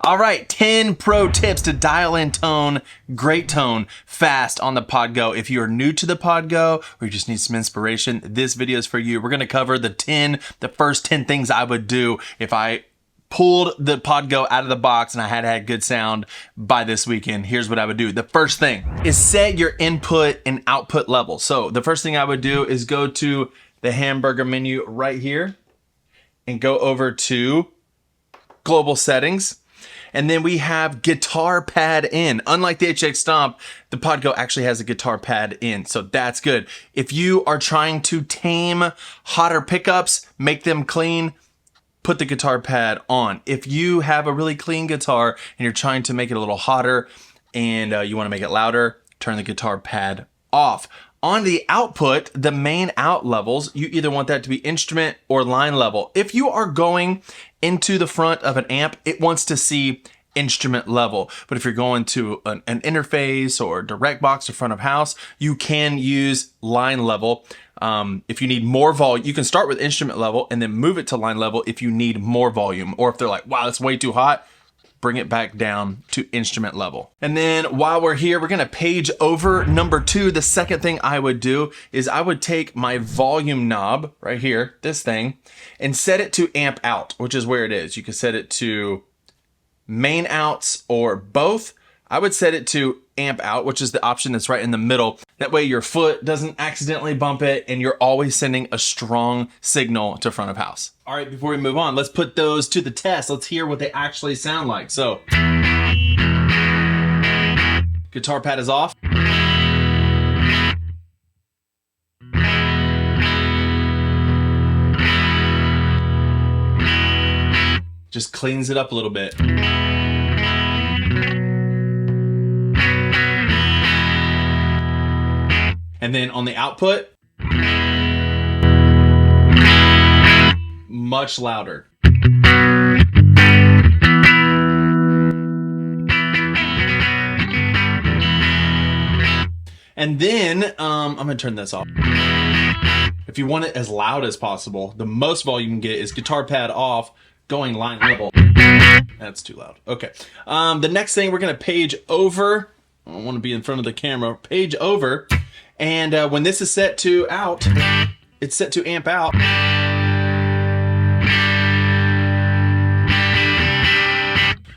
All right, 10 pro tips to dial in tone, great tone, fast on the Pod Go. If you are new to the Pod Go or you just need some inspiration, this video is for you. We're gonna cover the first 10 things I would do if I pulled the Pod Go out of the box and I had good sound by this weekend. Here's what I would do. The first thing is set your input and output level. So the first thing I would do is go to the hamburger menu right here and go over to global settings. And then we have guitar pad in. Unlike the HX Stomp, the Pod Go actually has a guitar pad in, so that's good. If you are trying to tame hotter pickups, make them clean, put the guitar pad on. If you have a really clean guitar and you're trying to make it a little hotter and you want to make it louder, turn the guitar pad off. On the output, the main out levels, you either want that to be instrument or line level. If you are going into the front of an amp, it wants to see instrument level. But if you're going to an interface or direct box or front of house, you can use line level. If you need more volume, you can start with instrument level and then move it to line level if you need more volume. Or if they're like, wow, that's way too hot, bring it back down to instrument level. And then while we're here, we're gonna page over number 2. The second thing I would do is I would take my volume knob right here, this thing, and set it to amp out, which is where it is. You can set it to main outs or both. I would set it to amp out, which is the option that's right in the middle. That way your foot doesn't accidentally bump it and you're always sending a strong signal to front of house. All right, before we move on, let's put those to the test. Let's hear what they actually sound like. So, guitar pad is off. Just cleans it up a little bit. And then on the output, much louder. And then I'm gonna turn this off. If you want it as loud as possible, the most volume you can get is guitar pad off, going line level. That's too loud. Okay. The next thing, we're gonna page over. I don't want to be in front of the camera. Page over. And when this is set to out, it's set to amp out.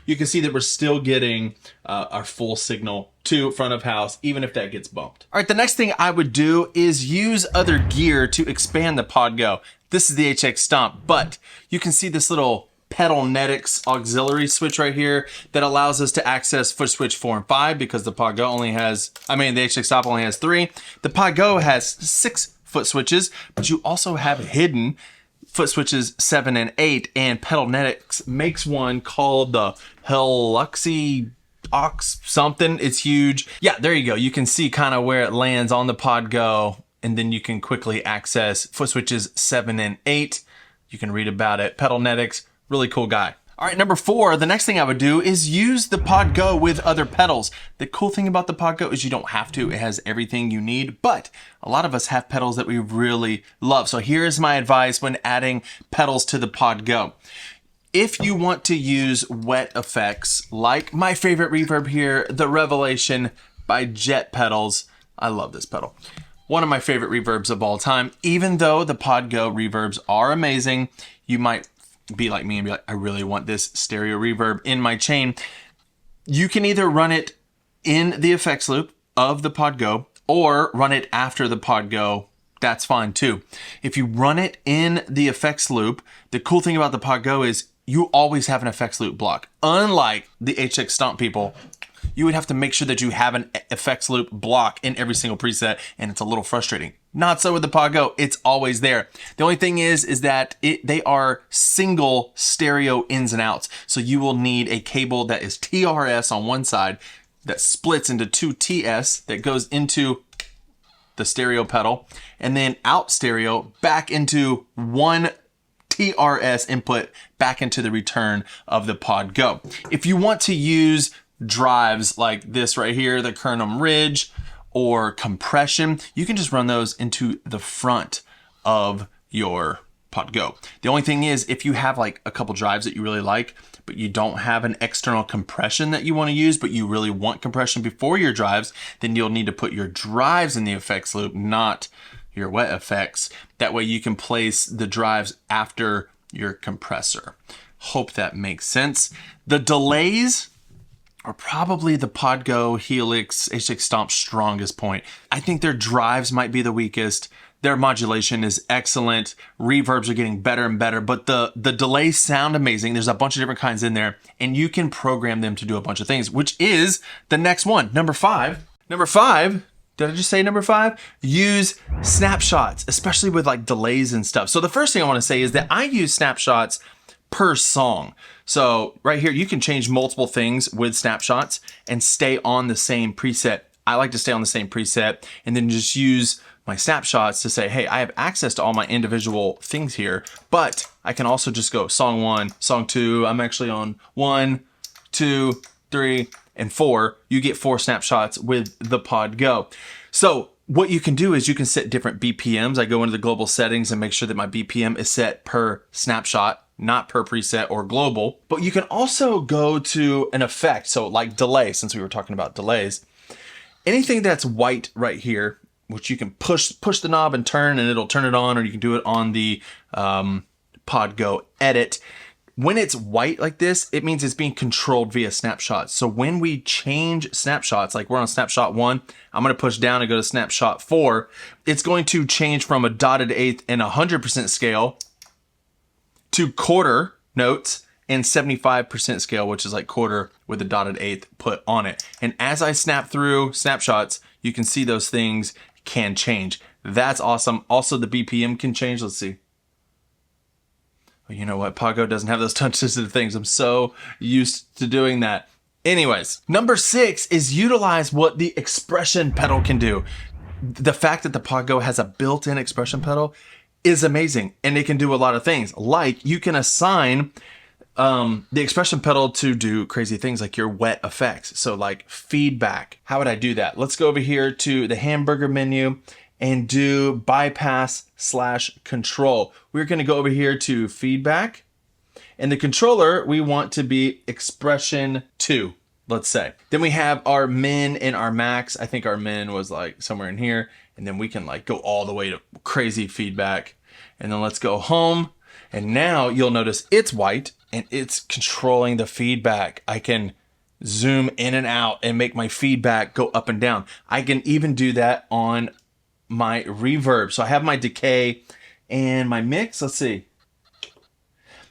You can see that we're still getting our full signal to front of house, even if that gets bumped. All right, the next thing I would do is use other gear to expand the Pod Go. This is the HX Stomp, but you can see this little Pedaletics auxiliary switch right here that allows us to access foot switch 4 and 5 because the Pod Go only has, the HX Stomp only has 3. The Pod Go has 6 foot switches, but you also have hidden foot switches 7 and 8, and Pedaletics makes one called the Heluxy Ox something. It's huge. Yeah, there you go. You can see kind of where it lands on the Pod Go, and then you can quickly access foot switches 7 and 8. You can read about it. Pedaletics, really cool guy. All right, number 4, the next thing I would do is use the Pod Go with other pedals. The cool thing about the Pod Go is you don't have to. It has everything you need, but a lot of us have pedals that we really love. So here's my advice when adding pedals to the Pod Go. If you want to use wet effects, like my favorite reverb here, the Revelation by Jet Pedals. I love this pedal. One of my favorite reverbs of all time. Even though the Pod Go reverbs are amazing, you might be like me and be like, I really want this stereo reverb in my chain. You can either run it in the effects loop of the Pod Go or run it after the Pod Go. That's fine too. If you run it in the effects loop, the cool thing about the Pod Go is you always have an effects loop block. Unlike the HX Stomp people, you would have to make sure that you have an effects loop block in every single preset, and it's a little frustrating. Not so with the Pod Go, it's always there. The only thing is that they are single stereo ins and outs. So you will need a cable that is TRS on one side that splits into 2 TS that goes into the stereo pedal, and then out stereo back into 1 TRS input back into the return of the Pod Go. If you want to use drives like this right here, the Kernum Ridge or compression, you can just run those into the front of your Pod Go. The only thing is, if you have like a couple drives that you really like, but you don't have an external compression that you want to use, but you really want compression before your drives, then you'll need to put your drives in the effects loop, not your wet effects. That way you can place the drives after your compressor. Hope that makes sense. The delays are probably the Podgo, Helix, H6 Stomp's strongest point. I think their drives might be the weakest. Their modulation is excellent. Reverbs are getting better and better, but the delays sound amazing. There's a bunch of different kinds in there, and you can program them to do a bunch of things, which is the next one. Number five, did I just say number 5? Use snapshots, especially with like delays and stuff. So the first thing I want to say is that I use snapshots per song. So right here, you can change multiple things with snapshots and stay on the same preset. I like to stay on the same preset and then just use my snapshots to say, hey, I have access to all my individual things here, but I can also just go song 1, song 2. I'm actually on 1, 2, 3, and 4. You get 4 snapshots with the Podgo. So what you can do is you can set different BPMs. I go into the global settings and make sure that my BPM is set per snapshot, not per preset or global. But you can also go to an effect. So like delay, since we were talking about delays, anything that's white right here, which you can push the knob and turn and it'll turn it on, or you can do it on the Podgo edit. When it's white like this, it means it's being controlled via snapshots. So when we change snapshots, like we're on snapshot 1, I'm going to push down and go to snapshot 4. It's going to change from a dotted eighth and 100% scale to quarter notes and 75% scale, which is like quarter with a dotted eighth put on it. And as I snap through snapshots, you can see those things can change. That's awesome. Also, the BPM can change. Let's see. Well, you know what? Podgo doesn't have those touch-sensitive things. I'm so used to doing that. Anyways, number 6 is utilize what the expression pedal can do. The fact that the Podgo has a built-in expression pedal is amazing, and it can do a lot of things. Like you can assign the expression pedal to do crazy things like your wet effects. So like feedback. How would I do that? Let's go over here to the hamburger menu and do bypass/control. We're going to go over here to feedback, and the controller we want to be expression 2, let's say. Then we have our min and our max. I think our min was like somewhere in here, and then we can like go all the way to crazy feedback. And then let's go home, and now you'll notice it's white and it's controlling the feedback. I can zoom in and out and make my feedback go up and down. I can even do that on my reverb. So I have my decay and my mix. Let's see.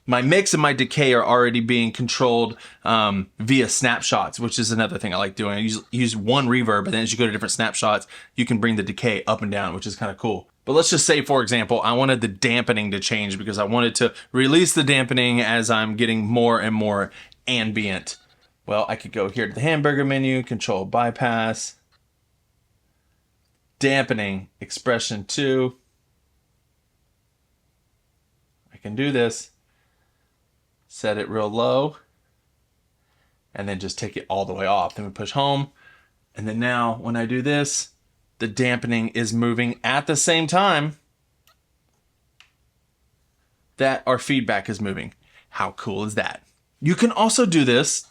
My mix and my decay are already being controlled via snapshots, which is another thing I like doing. I use one reverb, and then as you go to different snapshots, you can bring the decay up and down, which is kind of cool. But let's just say, for example, I wanted the dampening to change because I wanted to release the dampening as I'm getting more and more ambient. Well, I could go here to the hamburger menu, control bypass, dampening, expression 2. I can do this. Set it real low, and then just take it all the way off. Then we push home, and then now when I do this, the dampening is moving at the same time that our feedback is moving. How cool is that? You can also do this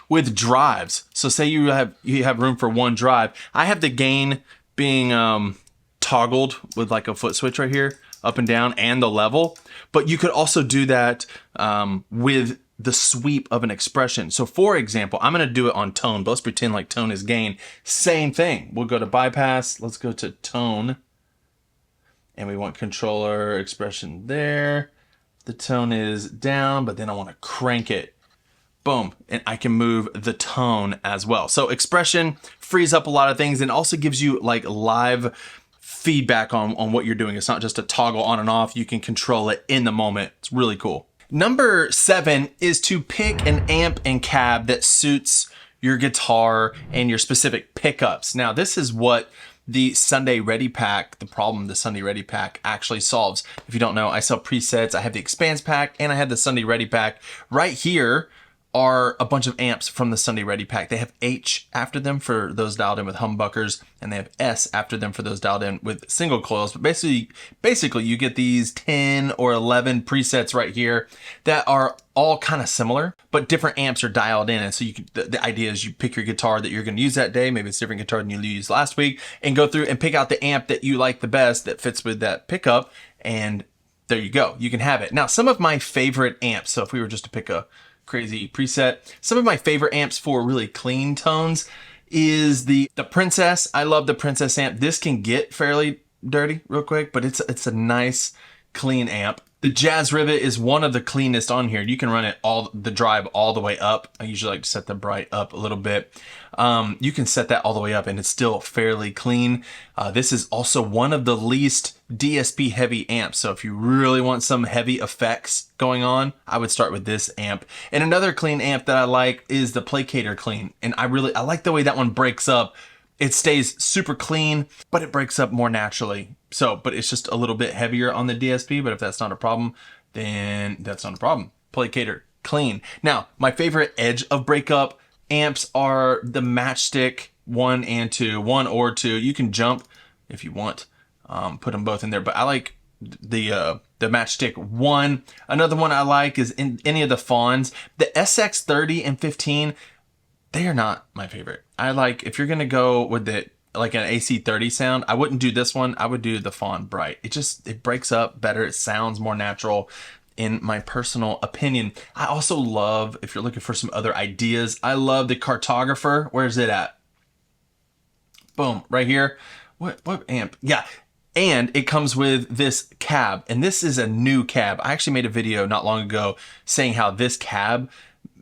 with drives. So say you have room for one drive. I have the gain being toggled with like a foot switch right here, up and down, and the level. But you could also do that with the sweep of an expression. So for example, I'm going to do it on tone, but let's pretend like tone is gain. Same thing. We'll go to bypass. Let's go to tone. And we want controller expression there. The tone is down, but then I want to crank it. Boom. And I can move the tone as well. So expression frees up a lot of things and also gives you like live feedback on what you're doing. It's not just a toggle on and off. You can control it in the moment. It's really cool. Number 7 is to pick an amp and cab that suits your guitar and your specific pickups. Now, this is what the Sunday Ready Pack, the problem the Sunday Ready Pack actually solves. If you don't know, I sell presets. I have the Expanse Pack and I have the Sunday Ready Pack. Right here are a bunch of amps from the Sunday Ready pack. They have H after them for those dialed in with humbuckers, and they have S after them for those dialed in with single coils. But basically you get these 10 or 11 presets right here that are all kind of similar, but different amps are dialed in. And so you can, the idea is you pick your guitar that you're going to use that day. Maybe it's a different guitar than you used last week, and go through and pick out the amp that you like the best that fits with that pickup. And there you go. You can have it. Now, some of my favorite amps. So if we were just to pick a crazy preset, some of my favorite amps for really clean tones is the Princess. I love the Princess amp. This can get fairly dirty real quick, but it's a nice clean amp. The Jazz Rivet is one of the cleanest on here. You can run it the drive all the way up. I usually like to set the bright up a little bit. You can set that all the way up and it's still fairly clean. This is also one of the least DSP heavy amps. So if you really want some heavy effects going on, I would start with this amp. And another clean amp that I like is the Placator Clean. And I like the way that one breaks up. It stays super clean, but it breaks up more naturally. So, but it's just a little bit heavier on the DSP, but if that's not a problem, then that's not a problem. Placator Clean. Now, my favorite edge of breakup amps are the Matchstick 1 and 2, 1 or 2. You can jump if you want, put them both in there, but I like the Matchstick 1. Another one I like is in any of the Fawns. The SX30 and 15, they are not my favorite. I like, if you're going to go with like an AC30 sound, I wouldn't do this one. I would do the Fawn Bright. It breaks up better. It sounds more natural in my personal opinion. I also love, if you're looking for some other ideas, I love the Cartographer. Where's it at? Boom, right here. What amp? Yeah. And it comes with this cab, and this is a new cab. I actually made a video not long ago saying how this cab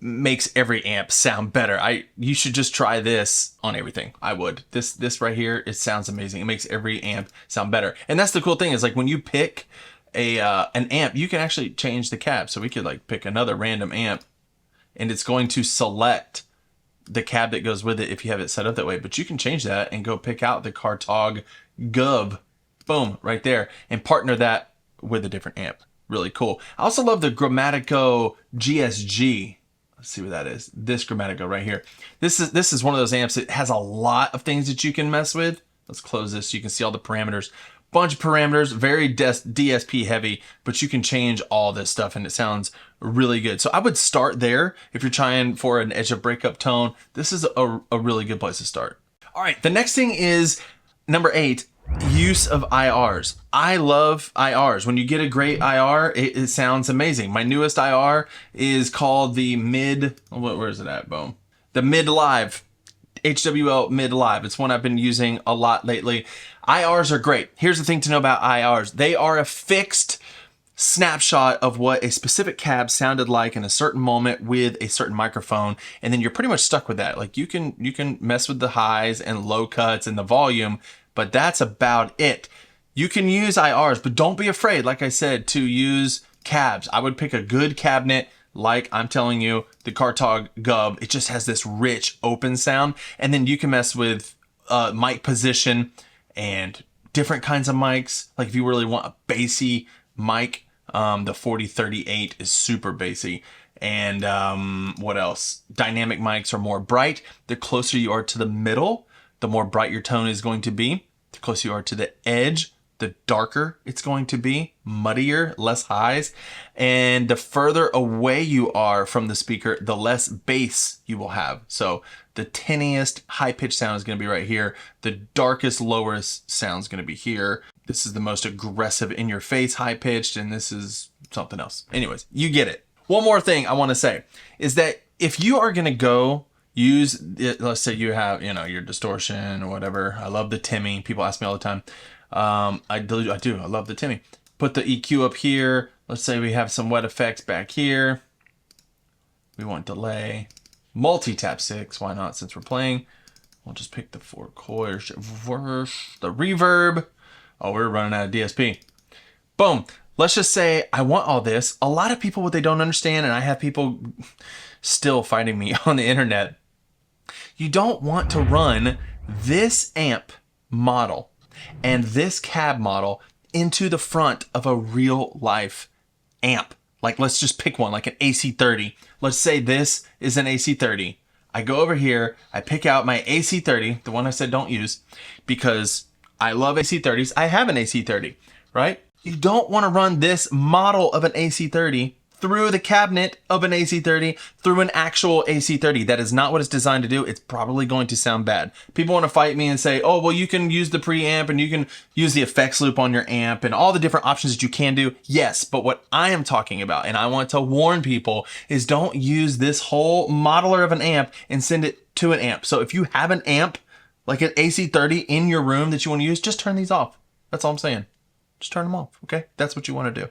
makes every amp sound better. You should just try this on everything. I would. This right here, it sounds amazing. It makes every amp sound better. And that's the cool thing, is like when you pick an amp, you can actually change the cab. So we could like pick another random amp and it's going to select the cab that goes with it if you have it set up that way. But you can change that and go pick out the Cartog Gub. Boom, right there, and partner that with a different amp. Really cool. I also love the Grammatico GSG. Let's see what that is. This Grammatico right here. This is one of those amps that has a lot of things that you can mess with. Let's close this so you can see all the parameters. Bunch of parameters, very DSP heavy, but you can change all this stuff and it sounds really good. So I would start there if you're trying for an edge of breakup tone. This is a really good place to start. All right, the next thing is number 8. Use of IRs. I love IRs. When you get a great IR, it sounds amazing. My newest IR is called the where is it at? Boom. The Mid Live, HWL Mid Live. It's one I've been using a lot lately. IRs are great. Here's the thing to know about IRs. They are a fixed snapshot of what a specific cab sounded like in a certain moment with a certain microphone, and then you're pretty much stuck with that. Like you can mess with the highs and low cuts and the volume, but that's about it. You can use IRs, but don't be afraid, like I said, to use cabs. I would pick a good cabinet, like I'm telling you, the Cartog Gub. It just has this rich open sound, and then you can mess with mic position and different kinds of mics. Like if you really want a bassy mic, the 4038 is super bassy. And what else? Dynamic mics are more bright. The closer you are to the middle, the more bright your tone is going to be. The closer you are to the edge, the darker it's going to be, muddier, less highs. And the further away you are from the speaker, the less bass you will have. So the tinniest high-pitched sound is going to be right here. The darkest, lowest sound is going to be here. This is the most aggressive in-your-face high-pitched, and this is something else. Anyways, you get it. One more thing I want to say is that if you are going to go use it, let's say you have, your distortion or whatever. I love the Timmy. People ask me all the time. I do. I love the Timmy. Put the EQ up here. Let's say we have some wet effects back here. We want delay. Multi-tap 6. Why not? Since we're playing, we'll just pick the 4 chords. The reverb. Oh, we're running out of DSP. Boom. Let's just say I want all this. A lot of people, what they don't understand, and I have people still fighting me on the internet, you don't want to run this amp model and this cab model into the front of a real life amp. Like let's just pick one, like an AC30. Let's say this is an AC30. I go over here, I pick out my AC30, the one I said don't use, because I love AC30s. I have an AC30, right? You don't want to run this model of an AC30 through the cabinet of an AC30 through an actual AC30. That is not what it's designed to do. It's probably going to sound bad. People want to fight me and say, oh, well, you can use the preamp and you can use the effects loop on your amp and all the different options that you can do. Yes, but what I am talking about, and I want to warn people, is don't use this whole modeler of an amp and send it to an amp. So if you have an amp, like an AC30 in your room that you want to use, just turn these off. That's all I'm saying. Just turn them off, okay? That's what you want to do.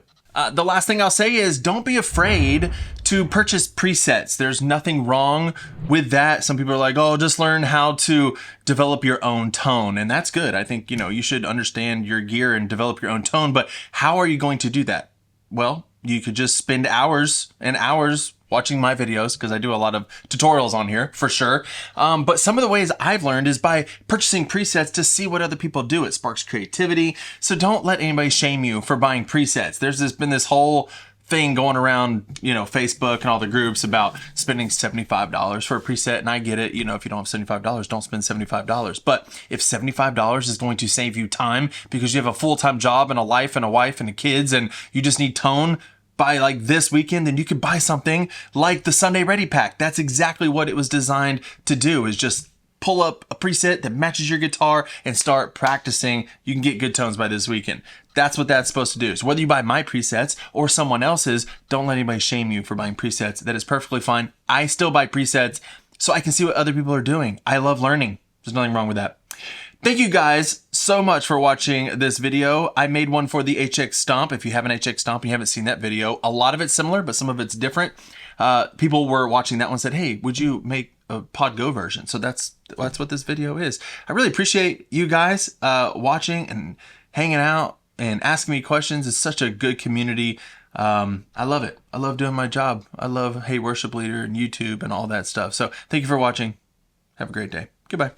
The last thing I'll say is don't be afraid to purchase presets. There's nothing wrong with that. Some people are like, oh, just learn how to develop your own tone. And that's good. I think, you should understand your gear and develop your own tone. But how are you going to do that? Well, you could just spend hours and hours watching my videos, because I do a lot of tutorials on here for sure. But some of the ways I've learned is by purchasing presets to see what other people do. It sparks creativity. So don't let anybody shame you for buying presets. There's been this whole thing going around, Facebook and all the groups about spending $75 for a preset. And I get it. If you don't have $75, don't spend $75. But if $75 is going to save you time because you have a full-time job and a life and a wife and kids and you just need tone by like this weekend, then you could buy something like the Sunday Ready Pack. That's exactly what it was designed to do, is just pull up a preset that matches your guitar and start practicing. You can get good tones by this weekend. That's what that's supposed to do. So whether you buy my presets or someone else's, don't let anybody shame you for buying presets. That is perfectly fine. I still buy presets so I can see what other people are doing. I love learning. There's nothing wrong with that. Thank you guys so much for watching this video. I made one for the HX Stomp. If you have an HX Stomp and you haven't seen that video, a lot of it's similar, but some of it's different. People were watching that one and said, hey, would you make a Pod Go version? So that's what this video is. I really appreciate you guys watching and hanging out and asking me questions. It's such a good community. I love it. I love doing my job. I love Hey Worship Leader and YouTube and all that stuff. So thank you for watching. Have a great day. Goodbye.